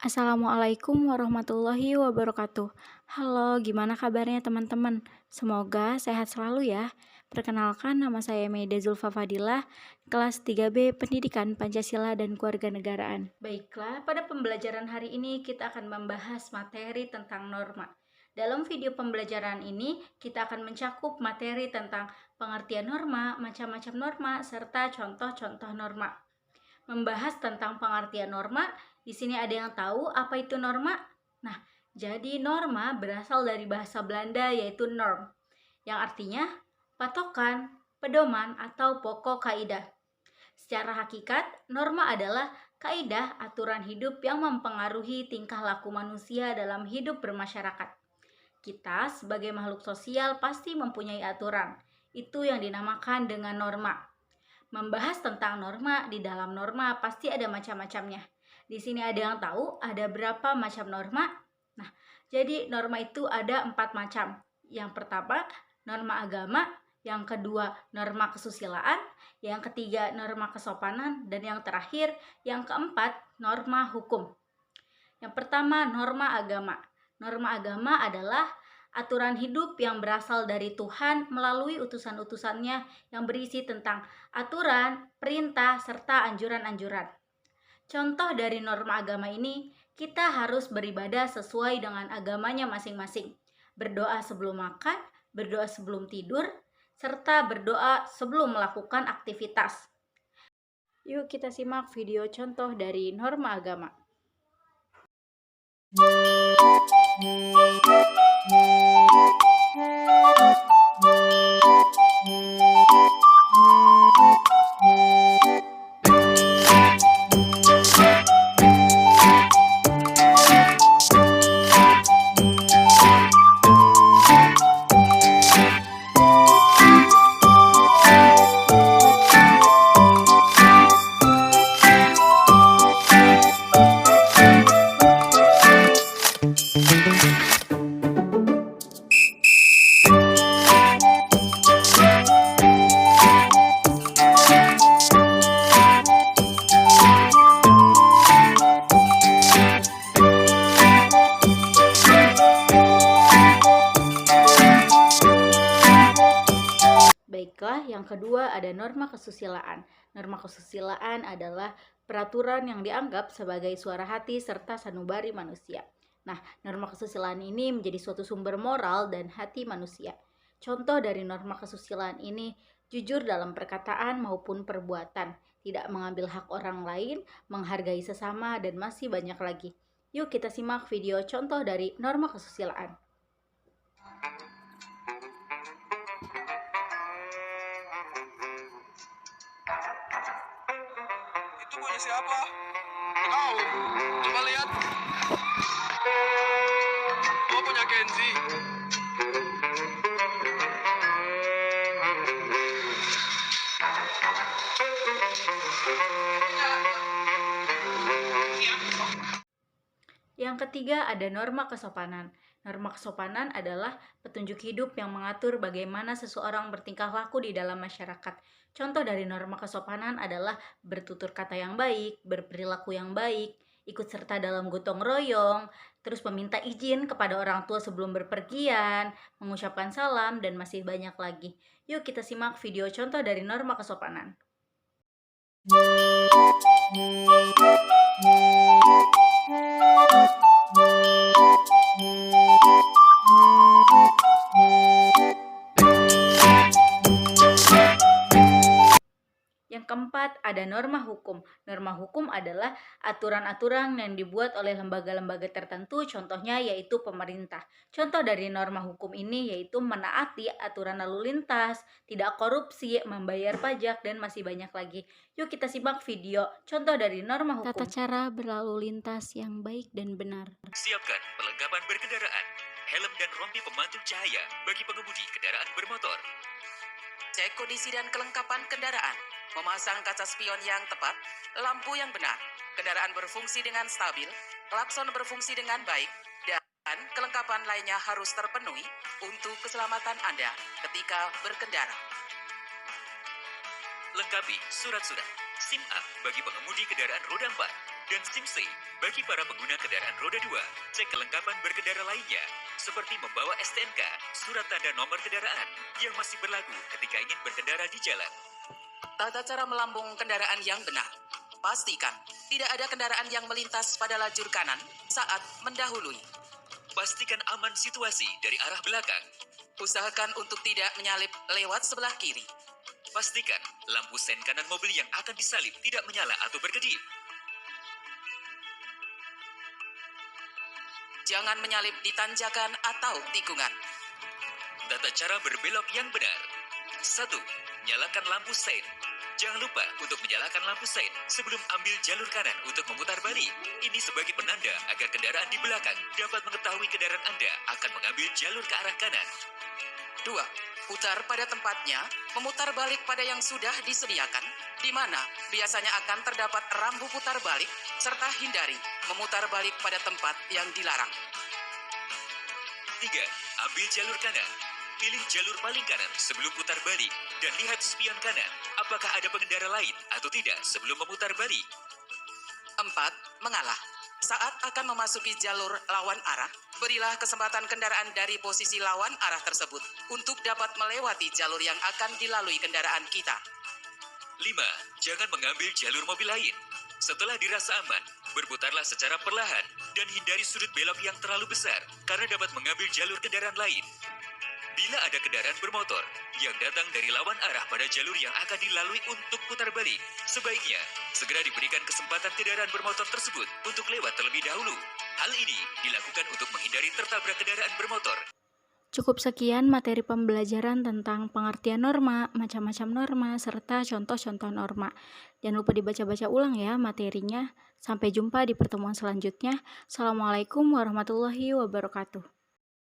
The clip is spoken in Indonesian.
Assalamualaikum warahmatullahi wabarakatuh. Halo, gimana kabarnya teman-teman? Semoga sehat selalu ya. Perkenalkan, nama saya Meida Zulfa Fadilah, kelas 3B Pendidikan Pancasila dan Kewarganegaraan. Baiklah, pada pembelajaran hari ini kita akan membahas materi tentang norma. Dalam video pembelajaran ini, kita akan mencakup materi tentang pengertian norma, macam-macam norma, serta contoh-contoh norma. Membahas tentang pengertian norma, di sini ada yang tahu apa itu norma? Nah, jadi norma berasal dari bahasa Belanda yaitu norm, yang artinya patokan, pedoman, atau pokok kaidah. Secara hakikat, norma adalah kaidah aturan hidup yang mempengaruhi tingkah laku manusia dalam hidup bermasyarakat. Kita sebagai makhluk sosial pasti mempunyai aturan. Itu yang dinamakan dengan norma. Membahas tentang norma, di dalam norma pasti ada macam-macamnya. Di sini ada yang tahu ada berapa macam norma? Nah, jadi norma itu ada 4 macam. Yang pertama, norma agama. Yang kedua, norma kesusilaan. Yang ketiga, norma kesopanan. Dan yang terakhir, yang keempat, norma hukum. Yang pertama, norma agama. Norma agama adalah aturan hidup yang berasal dari Tuhan melalui utusan-utusannya yang berisi tentang aturan, perintah, serta anjuran-anjuran. Contoh dari norma agama ini, kita harus beribadah sesuai dengan agamanya masing-masing. Berdoa sebelum makan, berdoa sebelum tidur, serta berdoa sebelum melakukan aktivitas. Yuk kita simak video contoh dari norma agama. Baiklah, yang kedua ada norma kesusilaan. Norma kesusilaan adalah peraturan yang dianggap sebagai suara hati serta sanubari manusia. Nah, norma kesusilaan ini menjadi suatu sumber moral dan hati manusia. Contoh dari norma kesusilaan ini, jujur dalam perkataan maupun perbuatan, tidak mengambil hak orang lain, menghargai sesama, dan masih banyak lagi. Yuk kita simak video contoh dari norma kesusilaan. Itu punya siapa? Tahu. Coba lihat. Oh, punya Kenzi. Yang ketiga ada norma kesopanan. Norma kesopanan adalah petunjuk hidup yang mengatur bagaimana seseorang bertingkah laku di dalam masyarakat. Contoh dari norma kesopanan adalah bertutur kata yang baik, berperilaku yang baik, ikut serta dalam gotong royong, terus meminta izin kepada orang tua sebelum berpergian, mengucapkan salam, dan masih banyak lagi. Yuk kita simak video contoh dari norma kesopanan. Yang keempat, ada norma hukum. Norma hukum adalah aturan-aturan yang dibuat oleh lembaga-lembaga tertentu, contohnya yaitu pemerintah. Contoh dari norma hukum ini yaitu menaati aturan lalu lintas, tidak korupsi, membayar pajak, dan masih banyak lagi. Yuk kita simak video contoh dari norma hukum. Tata cara berlalu lintas yang baik dan benar. Siapkan perlengkapan berkendaraan, helm dan rompi pemantul cahaya bagi pengemudi kendaraan bermotor. Cek kondisi dan kelengkapan kendaraan, memasang kaca spion yang tepat, lampu yang benar, kendaraan berfungsi dengan stabil, klakson berfungsi dengan baik, dan kelengkapan lainnya harus terpenuhi untuk keselamatan Anda ketika berkendara. Lengkapi surat-surat, SIM A bagi pengemudi kendaraan roda 4, Dan SIM C bagi para pengguna kendaraan roda 2. Cek kelengkapan berkendara lainnya, seperti membawa STNK, surat tanda nomor kendaraan, yang masih berlaku ketika ingin berkendara di jalan. Tata cara melambung kendaraan yang benar. Pastikan tidak ada kendaraan yang melintas pada lajur kanan saat mendahului. Pastikan aman situasi dari arah belakang. Usahakan untuk tidak menyalip lewat sebelah kiri. Pastikan lampu sen kanan mobil yang akan disalip tidak menyala atau berkedip. Jangan menyalip di tanjakan atau tikungan. Tata cara berbelok yang benar. 1. Nyalakan lampu sen. Jangan lupa untuk menyalakan lampu sen sebelum ambil jalur kanan untuk memutar balik. Ini sebagai penanda agar kendaraan di belakang dapat mengetahui kendaraan Anda akan mengambil jalur ke arah kanan. 2. Putar pada tempatnya, memutar balik pada yang sudah disediakan, di mana biasanya akan terdapat rambu putar balik, serta hindari memutar balik pada tempat yang dilarang. 3. Ambil jalur kanan. Pilih jalur paling kanan sebelum putar balik dan lihat spion kanan apakah ada pengendara lain atau tidak sebelum memutar balik. 4. Mengalah. Saat akan memasuki jalur lawan arah, berilah kesempatan kendaraan dari posisi lawan arah tersebut untuk dapat melewati jalur yang akan dilalui kendaraan kita. 5. Jangan mengambil jalur mobil lain. Setelah dirasa aman, berputarlah secara perlahan dan hindari sudut belok yang terlalu besar karena dapat mengambil jalur kendaraan lain. Bila ada kendaraan bermotor yang datang dari lawan arah pada jalur yang akan dilalui untuk putar balik, sebaiknya segera diberikan kesempatan kendaraan bermotor tersebut untuk lewat terlebih dahulu. Hal ini dilakukan untuk menghindari tertabrak kendaraan bermotor. Cukup sekian materi pembelajaran tentang pengertian norma, macam-macam norma, serta contoh-contoh norma. Jangan lupa dibaca-baca ulang ya materinya. Sampai jumpa di pertemuan selanjutnya. Assalamualaikum warahmatullahi wabarakatuh.